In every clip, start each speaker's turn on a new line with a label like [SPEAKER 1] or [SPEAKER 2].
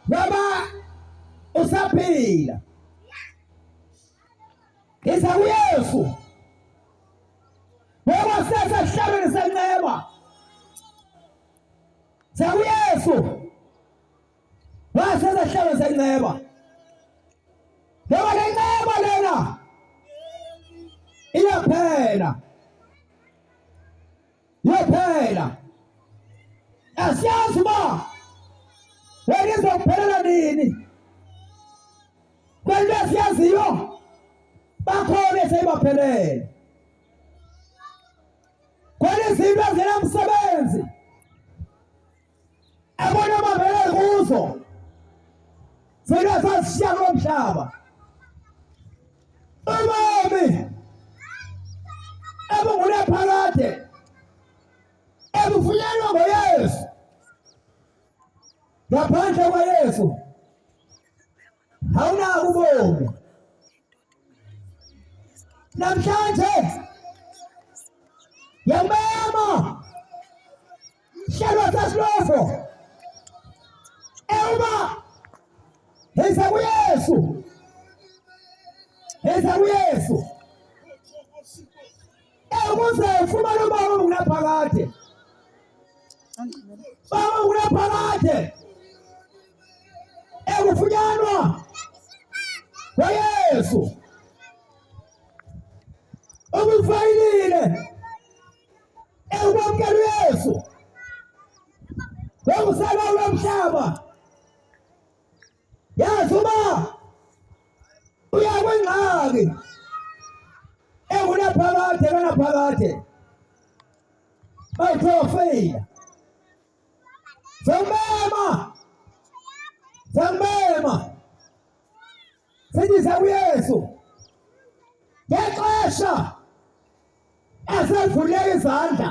[SPEAKER 1] Ngoba usaphila. Ngiza kuYesu. Ngoba sesesihlabeni senceba. Ngiza kuYesu. Ngoba sesesihlabeni senceba. Ngoba le nceba lena iyaphela. Iyaphela. Asiyazi uba wena izokuphelela nini. Kwanto esiyaziyo bakhona eseyibaphelele. Khona izinto ezinamsebenzi abona bavele kuzo zinto sasishiya kulo mhlaba. Ubomi obungunaphakade ebufunyanwa ngoYesu. Ngaphandle kwaYesu awunako ubomi. Namhlanje yamema hlelo sasilofo ewuba heza kuYesu. Heza kuYesu. Ukuze ufumane ubomi obungunaphakade. Ubomi obungunaphakade ebufunyanwa ngoYesu. Ubufayilile ukwamukela uYesu ngokusala kulo mhlaba. Yazi uba uya kwingxaki engunaphakade kanaphakade bayithofeyila. Zambema sidiza kuYesu ngexesha esavule izandla.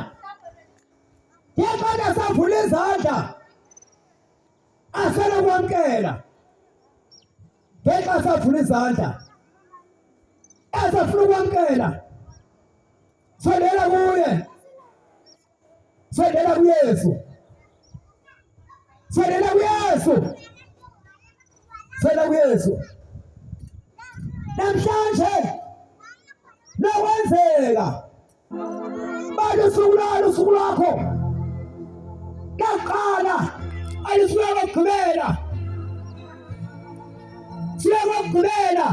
[SPEAKER 1] Ngexesha esavule izandla asele kwamkela. Ngexesha esavule izandla esafuna ukwamkela. Sondela kuye. Sondela kuYesu. Sondela kuYesu. Sondela kuYesu. Namhlanje nokwenzeka bani usuku lakho laqala alisuka kokugqibela. Suka kokugqibela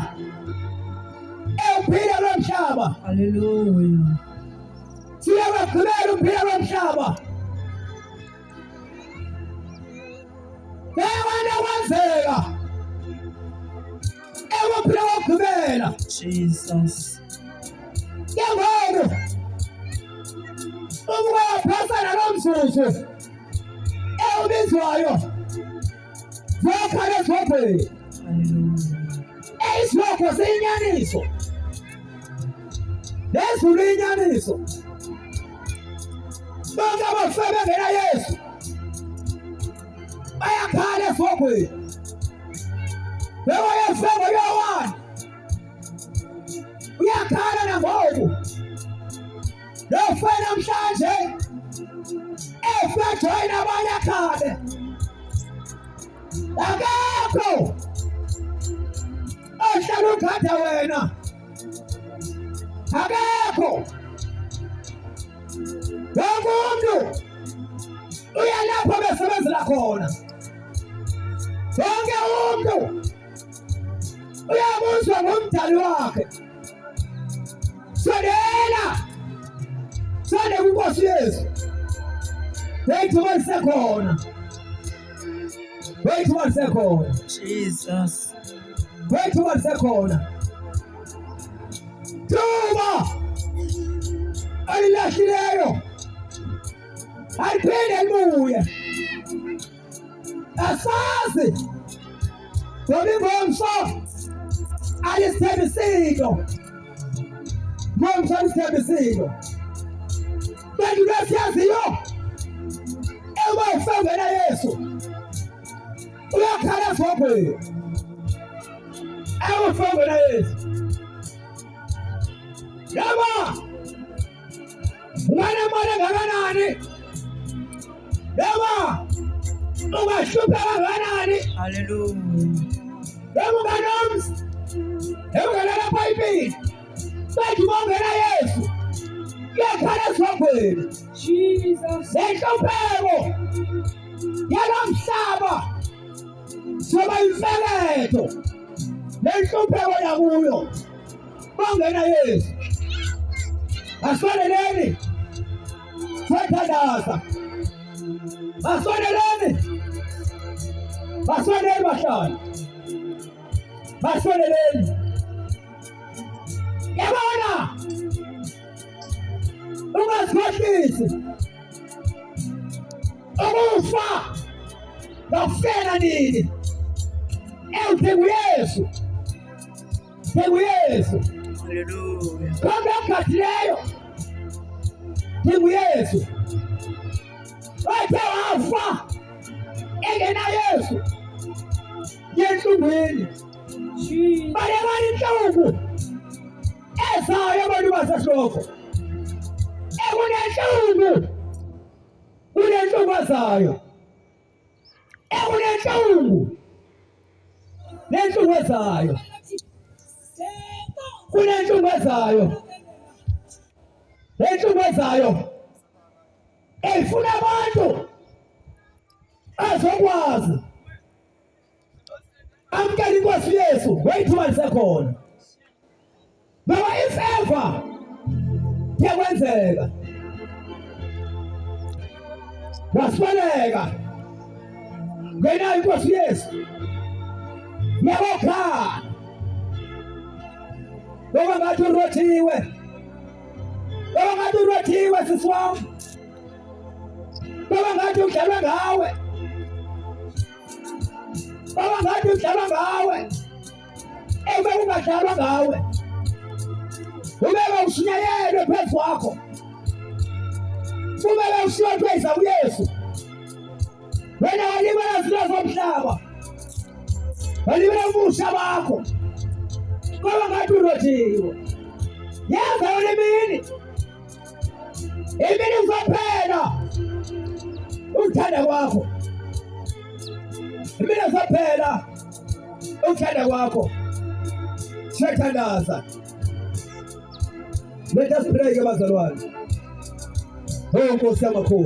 [SPEAKER 1] uphila lo mhlaba.
[SPEAKER 2] Hallelujah.
[SPEAKER 1] Suka kokugqibela uphila lo mhlaba. Bekwana kwenzeka ekuphila kokugqibela.
[SPEAKER 2] Jesus.
[SPEAKER 1] Ngoku ukuphasana nomzuzu ewubizwayo zokhala ezobheni.
[SPEAKER 2] Hallelujah.
[SPEAKER 1] Isibopho siyinyaniso nezulu inyaniso. Bonke abafe bengena Yesu bayakhala ezobheni. Bewayefe ngoYohane uyakhala nangoku. Nofe namhlanje efe joyina abanye akhale. Akekho ohlala ugada wena. Akekho. Wonke umuntu uyalapho besebenzela khona. Wonke umuntu uyabuzwa ngumdali wakhe. Sondela kuNkosi Yesu. Wethuba lisekhona. Wethuba lisekhona.
[SPEAKER 2] Jesus.
[SPEAKER 1] Wethuba lisekhona. Thuba alilahlileyo aliphinde libuye. Asazi ngoba ingomso alisithembisilo. Ngomso alisithembisilo. Bantu besiyaziyo eba ufengela Yesu uyakhala ezobheni. Eba ufengela Yesu. Yaba ungane mali engakanani. Yaba ungahlupha kanganani.
[SPEAKER 2] Hallelujah.
[SPEAKER 1] Emukanomzi, emukalala eBhayibhelini, bathi bongena Yesu, kuyakhala esongweni.
[SPEAKER 2] Jesus.
[SPEAKER 1] Nenhlupheko yalo mhlaba soba imfeleto, nenhlupheko yakuyo bongena Yesu. Asondeleni, siyathandaza. Basondeleni, basondele bahlali, basondeleni. Yabona, ungazikhohlisi ukufa nokufela nini. NginguYesu, nginguYesu.
[SPEAKER 2] Hallelujah.
[SPEAKER 1] Konke okugadileyo, nginguYesu. Wathe wafa engena Yesu yenhlungwini.
[SPEAKER 2] Jesus.
[SPEAKER 1] Balekani inhlungu ezayo abantu basehloko. Ekunenhlungu, kunenhlungu ezayo. Ekunenhlungu, nenhlungu ezayo. Kunenhlungu ezayo. Nenhlungu ezayo. Efuna abantu azokwazi amkela inkosi Yesu ngeyithuba lisekhona. Ngoba if ever kuyakwenzeka wasibaleka ngena inkosi Yesu yabokhala ngoba ngathi urothiwe, ngoba ngathi urothiwe sisi wami, ngoba ngathi udlalwa ngawe, ngoba ngathi udlalwa ngawe. Ebe ungadlalwa ngawe, ubeke ushunyayelwe phezu kwakho, ubeke ushiywe phezu kuYesu. Wena walibala izinto zomhlaba, walibala ubusa bakho, ngoba ngathi urothiwe. Yenza yona imini uzophela ukuthanda kwakho, imini uzophela ukuthanda kwakho. Siyathandaza. Let us pray, bazalwane. Oh Nkosi yamakhulu.